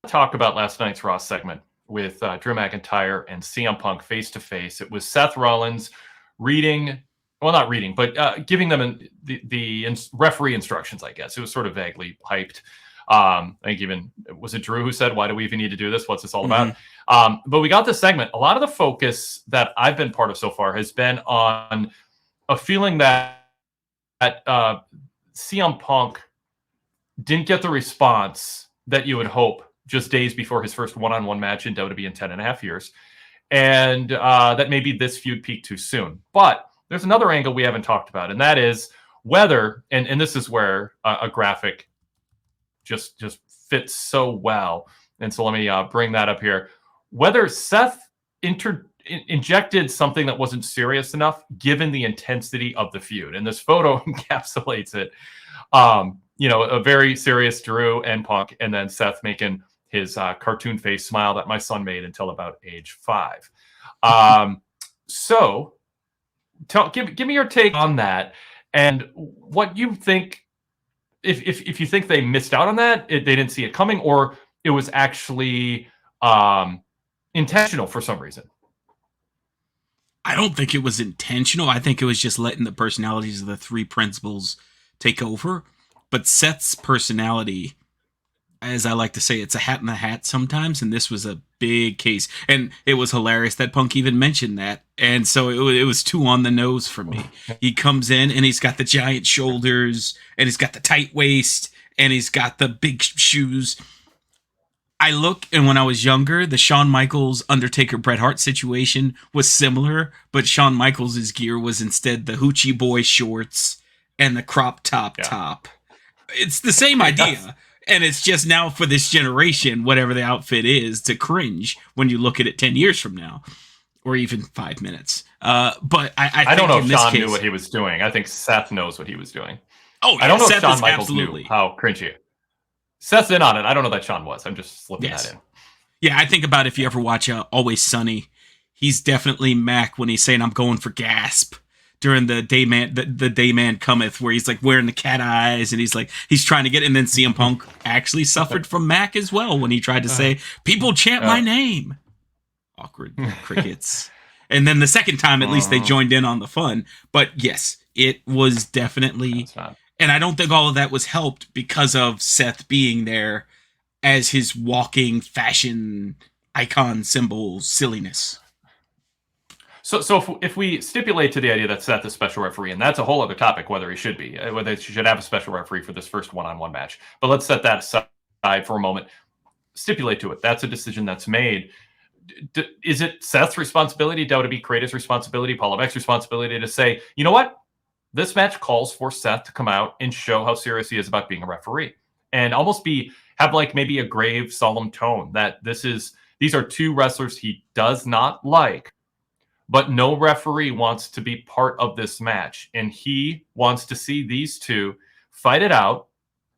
talk about last night's Raw segment with Drew McIntyre and CM Punk face to face. It was Seth Rollins reading, well, not reading, but giving them the referee instructions, I guess. It was sort of vaguely hyped. I think even, was it Drew who said, why do we even need to do this? What's this all about? But we got this segment. A lot of the focus that I've been part of so far has been on a feeling that CM Punk didn't get the response that you would hope just days before his first one-on-one match in WWE in 10 and a half years. And that maybe this feud peaked too soon. But there's another angle we haven't talked about, and that is whether, and this is where a graphic just fits so well. And so let me bring that up here. Whether Seth injected something that wasn't serious enough, given the intensity of the feud. And this photo encapsulates it. A very serious Drew and Punk, and then Seth making his cartoon face smile that my son made until about age 5. So give me your take on that, and what you think, if you think they missed out on that, they didn't see it coming, or it was actually intentional for some reason. I don't think it was intentional. I think it was just letting the personalities of the three principals take over. But Seth's personality, as I like to say, it's a hat in the hat sometimes, and this was a big case. And it was hilarious that Punk even mentioned that. And so it was too on the nose for me. He comes in, and he's got the giant shoulders, and he's got the tight waist, and he's got the big shoes. I look, and when I was younger, the Shawn Michaels, Undertaker, Bret Hart situation was similar, but Shawn Michaels' gear was instead the Hoochie Boy shorts and the crop top. It's the same idea, and it's just now for this generation, whatever the outfit is, to cringe when you look at it 10 years from now, or even 5 minutes. But I don't know if Shawn knew what he was doing. I think Seth knows what he was doing. Oh, yeah, I don't know Seth if Shawn Michaels knew how cringy. Seth's in on it. I don't know that Shawn was. I'm just slipping that in. Yeah, I think about if you ever watch Always Sunny, he's definitely Mac when he's saying, I'm going for gasp during the day man cometh, where he's like wearing the cat eyes and he's trying to get, and then CM Punk actually suffered from Mac as well when he tried to say, people chant my name. Awkward crickets. And then the second time, at least they joined in on the fun. But yes, it was definitely, and I don't think all of that was helped because of Seth being there as his walking fashion icon symbol silliness. So if we stipulate to the idea that Seth is special referee, and that's a whole other topic, whether he should be, whether he should have a special referee for this first one-on-one match. But let's set that aside for a moment. Stipulate to it. That's a decision that's made. Is it Seth's responsibility, WWE Creator's responsibility, Paul Levesque's responsibility to say, you know what? This match calls for Seth to come out and show how serious he is about being a referee, and almost have like maybe a grave, solemn tone that these are two wrestlers he does not like. But no referee wants to be part of this match. And he wants to see these two fight it out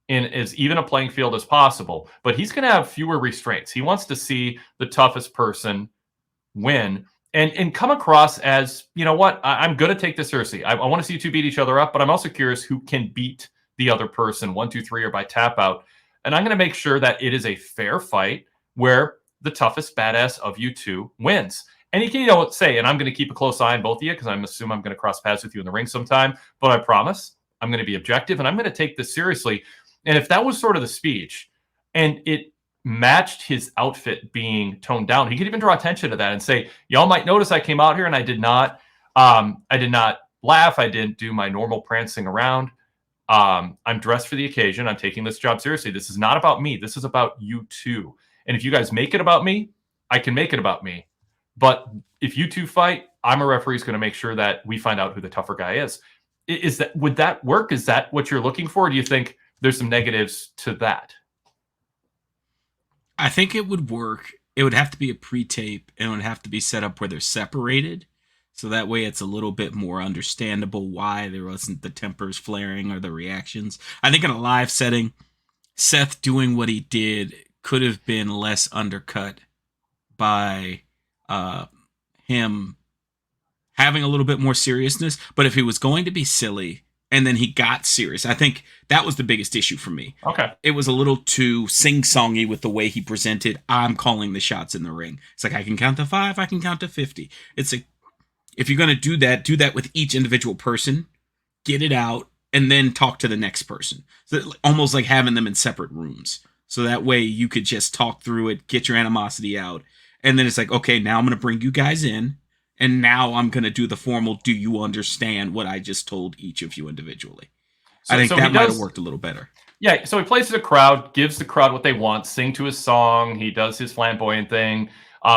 in as even a playing field as possible. But he's going to have fewer restraints. He wants to see the toughest person win and come across as, you know what, I'm going to take this seriously. I want to see you two beat each other up, but I'm also curious who can beat the other person 1, 2, 3 or by tap out. And I'm going to make sure that it is a fair fight where the toughest badass of you two wins. And he can, say, and I'm going to keep a close eye on both of you because I'm going to cross paths with you in the ring sometime. But I promise I'm going to be objective and I'm going to take this seriously. And if that was sort of the speech and it matched his outfit being toned down, he could even draw attention to that and say, y'all might notice I came out here and I did not laugh. I didn't do my normal prancing around. I'm dressed for the occasion. I'm taking this job seriously. This is not about me. This is about you two. And if you guys make it about me, I can make it about me. But if you two fight, I'm a referee who's going to make sure that we find out who the tougher guy is. Would that work? Is that what you're looking for? Or do you think there's some negatives to that? I think it would work. It would have to be a pre-tape, and it would have to be set up where they're separated. So that way it's a little bit more understandable why there wasn't the tempers flaring or the reactions. I think in a live setting, Seth doing what he did could have been less undercut by him having a little bit more seriousness. But if he was going to be silly, and then he got serious. I think that was the biggest issue for me. Okay. It was a little too sing-songy with the way he presented. I'm calling the shots in the ring. It's like, I can count to 5, I can count to 50. It's like, if you're going to do that with each individual person, get it out, and then talk to the next person. So almost like having them in separate rooms. So that way you could just talk through it, get your animosity out, and then it's like, okay, now I'm going to bring you guys in, and now I'm going to do the formal, do you understand what I just told each of you individually? I think that might have worked a little better. Yeah, so he plays to the crowd, gives the crowd what they want, sing to his song, he does his flamboyant thing,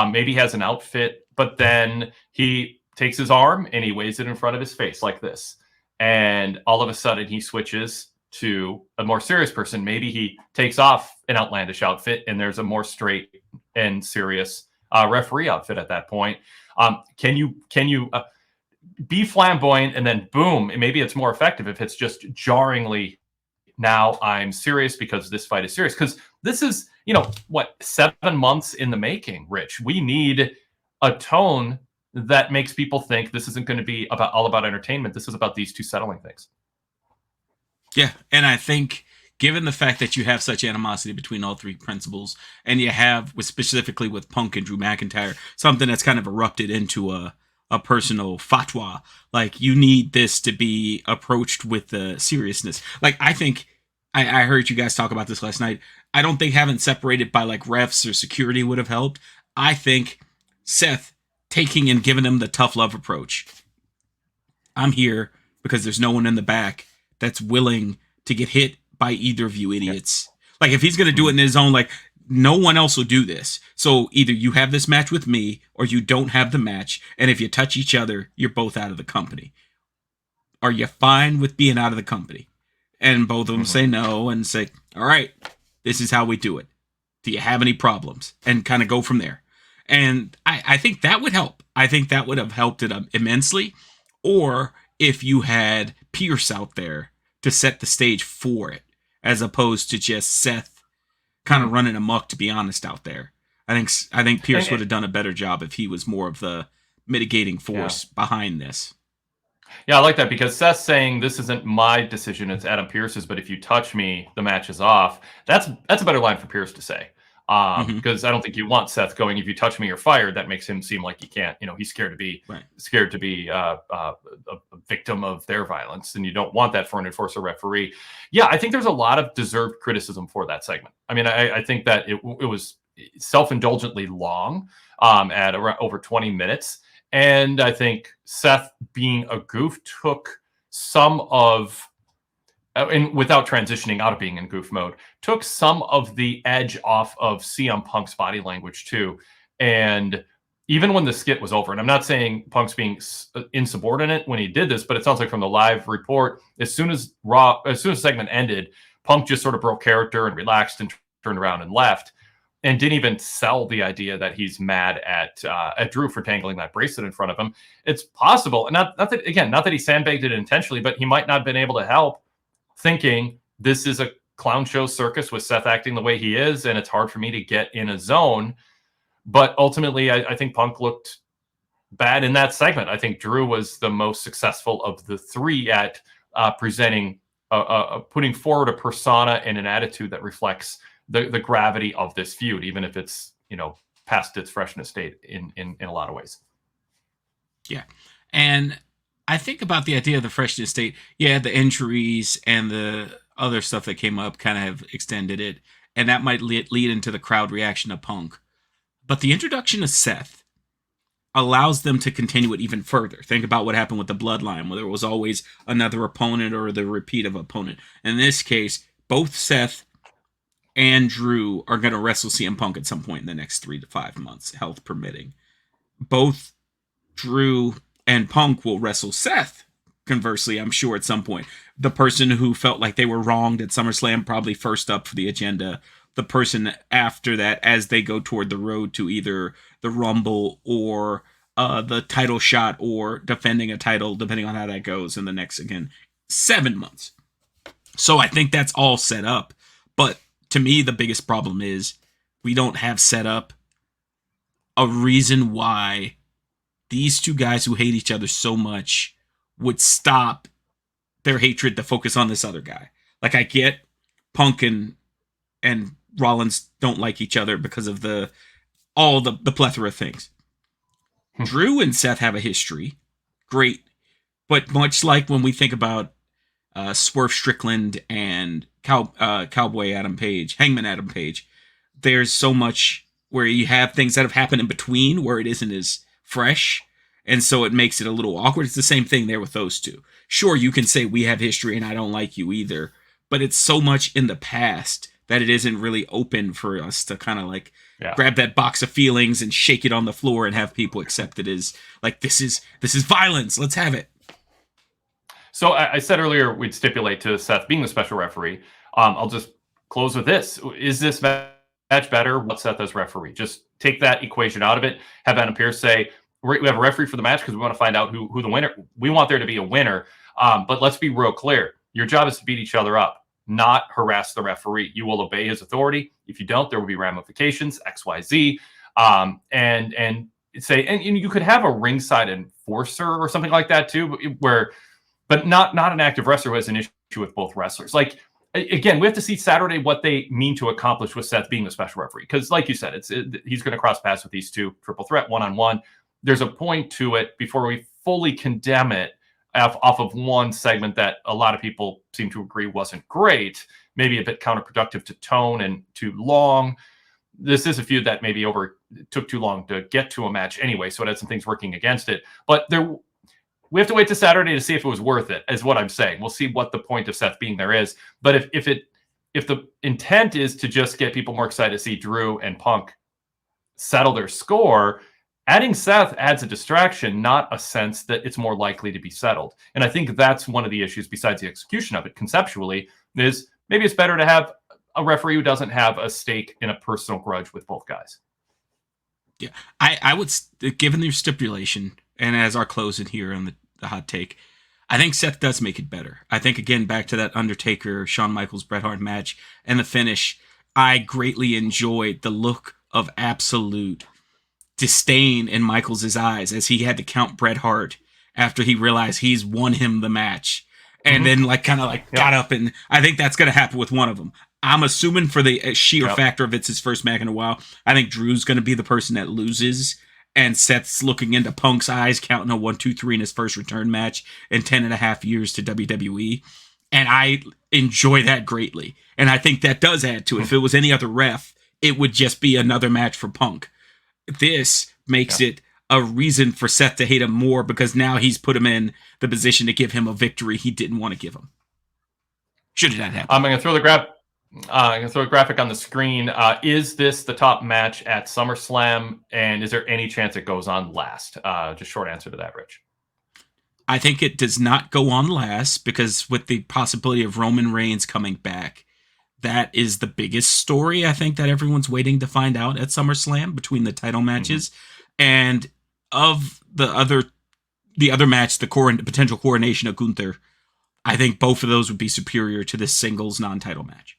maybe has an outfit, but then he takes his arm and he waves it in front of his face like this. And all of a sudden he switches to a more serious person. Maybe he takes off an outlandish outfit and there's a more straight and serious referee outfit at that point. Can you be flamboyant and then boom, maybe it's more effective if it's just jarringly, now I'm serious because this fight is serious. Because this is, 7 months in the making, Rich. We need a tone that makes people think this isn't going to be all about entertainment. This is about these two settling things. Yeah, and I think given the fact that you have such animosity between all three principals, and you have, specifically with Punk and Drew McIntyre, something that's kind of erupted into a personal fatwa, like you need this to be approached with the seriousness. Like I think, I heard you guys talk about this last night. I don't think having separated by like refs or security would have helped. I think Seth taking and giving them the tough love approach. I'm here because there's no one in the back that's willing to get hit by either of you idiots. Yeah. Like if he's going to do it in his own, like no one else will do this. So either you have this match with me or you don't have the match. And if you touch each other, you're both out of the company. Are you fine with being out of the company? And both of them say no and say, all right, this is how we do it. Do you have any problems? And kind of go from there. And I think that would help. I think that would have helped it immensely. Or if you had Pierce out there to set the stage for it, as opposed to just Seth kind of running amok, to be honest, out there. I think Pierce would have done a better job if he was more of the mitigating force behind this. Yeah, I like that because Seth's saying this isn't my decision, it's Adam Pierce's, but if you touch me, the match is off. That's a better line for Pierce to say. Because I don't think you want Seth going, if you touch me, you're fired. That makes him seem like he can't, he's scared to be a victim of their violence. And you don't want that for an enforcer referee. Yeah, I think there's a lot of deserved criticism for that segment. I mean, I think that it was self-indulgently long at around over 20 minutes. And I think Seth, being a goof, took some of, and without transitioning out of being in goof mode, took some of the edge off of CM Punk's body language too. And even when the skit was over, and I'm not saying Punk's being insubordinate when he did this, but it sounds like from the live report, as soon as the segment ended, Punk just sort of broke character and relaxed and turned around and left, and didn't even sell the idea that he's mad at Drew for tangling that bracelet in front of him. It's possible, and not that he sandbagged it intentionally, but he might not have been able to help thinking this is a clown show circus with Seth acting the way he is, and it's hard for me to get in a zone. But ultimately, I think Punk looked bad in that segment. I think Drew was the most successful of the three at presenting, putting forward a persona and an attitude that reflects the gravity of this feud, even if it's, past its freshness state in a lot of ways. Yeah. And I think about the idea of the freshness state. Yeah, the injuries and the other stuff that came up kind of have extended it. And that might lead into the crowd reaction to Punk. But the introduction of Seth allows them to continue it even further. Think about what happened with the Bloodline, where there was always another opponent or the repeat of opponent. In this case, both Seth and Drew are going to wrestle CM Punk at some point in the next 3 to 5 months, health permitting. Both Drew and Punk will wrestle Seth, conversely, I'm sure, at some point. The person who felt like they were wronged at SummerSlam, probably first up for the agenda. The person after that, as they go toward the road to either the Rumble or the title shot or defending a title, depending on how that goes in the next, again, 7 months. So I think that's all set up. But to me, the biggest problem is we don't have set up a reason why these two guys who hate each other so much would stop their hatred to focus on this other guy. Like, I get Punk and Rollins don't like each other because of all the plethora of things. Drew and Seth have a history. Great. But much like when we think about Swerve Strickland and Cowboy Adam Page, Hangman Adam Page, there's so much where you have things that have happened in between where it isn't as fresh. And so it makes it a little awkward. It's the same thing there with those two. Sure, you can say we have history and I don't like you either, but it's so much in the past that it isn't really open for us to kind of like grab that box of feelings and shake it on the floor and have people accept it as like, this is violence. Let's have it. So I said earlier we'd stipulate to Seth being the special referee. I'll just close with this. Is this match better? What Seth as referee? Just take that equation out of it. Have Adam Pearce say, we have a referee for the match because we want to find out who the winner. We want there to be a winner. But let's be real clear. Your job is to beat each other up, not harass the referee. You will obey his authority. If you don't, there will be ramifications, X, Y, Z. And you could have a ringside enforcer or something like that too, but not an active wrestler who has an issue with both wrestlers. Like, again, we have to see Saturday what they mean to accomplish with Seth being the special referee. Because like you said, he's going to cross paths with these two, triple threat, one-on-one. There's a point to it before we fully condemn it off of one segment that a lot of people seem to agree wasn't great, maybe a bit counterproductive to tone and too long. This is a feud that maybe took too long to get to a match anyway, so it had some things working against it. But we have to wait to Saturday to see if it was worth it, is what I'm saying. We'll see what the point of Seth being there is. But if the intent is to just get people more excited to see Drew and Punk settle their score, adding Seth adds a distraction, not a sense that it's more likely to be settled. And I think that's one of the issues, besides the execution of it conceptually, is maybe it's better to have a referee who doesn't have a stake in a personal grudge with both guys. Yeah, I would, given your stipulation, and as our closing here on the hot take, I think Seth does make it better. I think, again, back to that Undertaker, Shawn Michaels, Bret Hart match and the finish, I greatly enjoyed the look of absolute disdain in Michaels' eyes as he had to count Bret Hart after he realized he's won him the match. And then got up, and I think that's going to happen with one of them. I'm assuming for the sheer factor of it's his first match in a while, I think Drew's going to be the person that loses, and Seth's looking into Punk's eyes, counting a 1, 2, 3 in his first return match in 10.5 years to WWE. And I enjoy that greatly. And I think that does add to it. If it was any other ref, it would just be another match for Punk. This makes it a reason for Seth to hate him more, because now he's put him in the position to give him a victory he didn't want to give him. Should it not happen? I'm going to throw a graphic on the screen. Is this the top match at SummerSlam? And is there any chance it goes on last? Just short answer to that, Rich. I think it does not go on last, because with the possibility of Roman Reigns coming back, that is the biggest story, I think, that everyone's waiting to find out at SummerSlam between the title matches. And of the other match, the potential coronation of Gunther, I think both of those would be superior to this singles non-title match.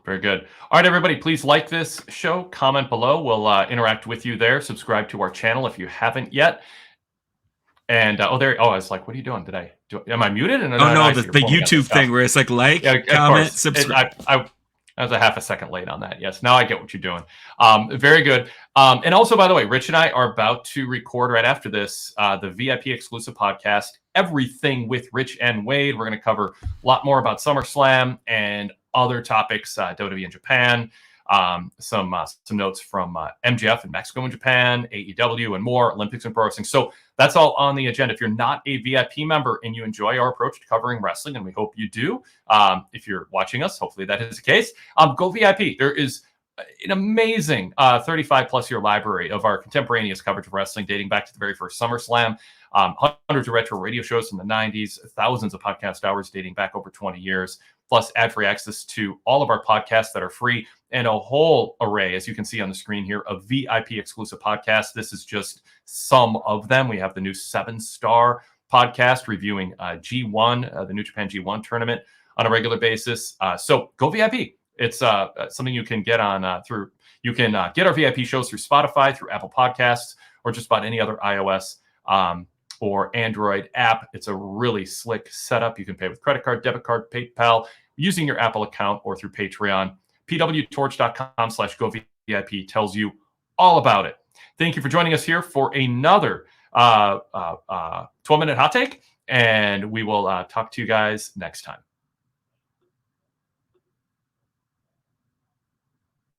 Very good. All right, everybody, please like this show. Comment below. We'll interact with you there. Subscribe to our channel if you haven't yet. And I was like, what are you doing today? Am I muted? And the YouTube thing where it's comment, subscribe. I was a half a second late on that. Yes, now I get what you're doing. Very good. And also, by the way, Rich and I are about to record right after this the VIP exclusive podcast, Everything with Rich and Wade. We're going to cover a lot more about SummerSlam and other topics, WWE in Japan, some notes from MJF in Mexico and Japan, AEW and more, Olympics and pro wrestling. So that's all on the agenda. If you're not a VIP member and you enjoy our approach to covering wrestling, and we hope you do, if you're watching us, hopefully that is the case, go VIP. There is an amazing 35-plus year library of our contemporaneous coverage of wrestling dating back to the very first SummerSlam, hundreds of retro radio shows from the 90s, thousands of podcast hours dating back over 20 years, plus ad-free access to all of our podcasts that are free, and a whole array, as you can see on the screen here, of VIP exclusive podcasts. This is just some of them. We have the new 7-star podcast reviewing G1, the New Japan G1 tournament on a regular basis. So go VIP. It's something you can get on through. You can get our VIP shows through Spotify, through Apple Podcasts, or just about any other iOS or Android app. It's a really slick setup. You can pay with credit card, debit card, PayPal, using your Apple account or through Patreon. PWTorch.com/GoVIP tells you all about it. Thank you for joining us here for another 12-minute hot take, and we will talk to you guys next time.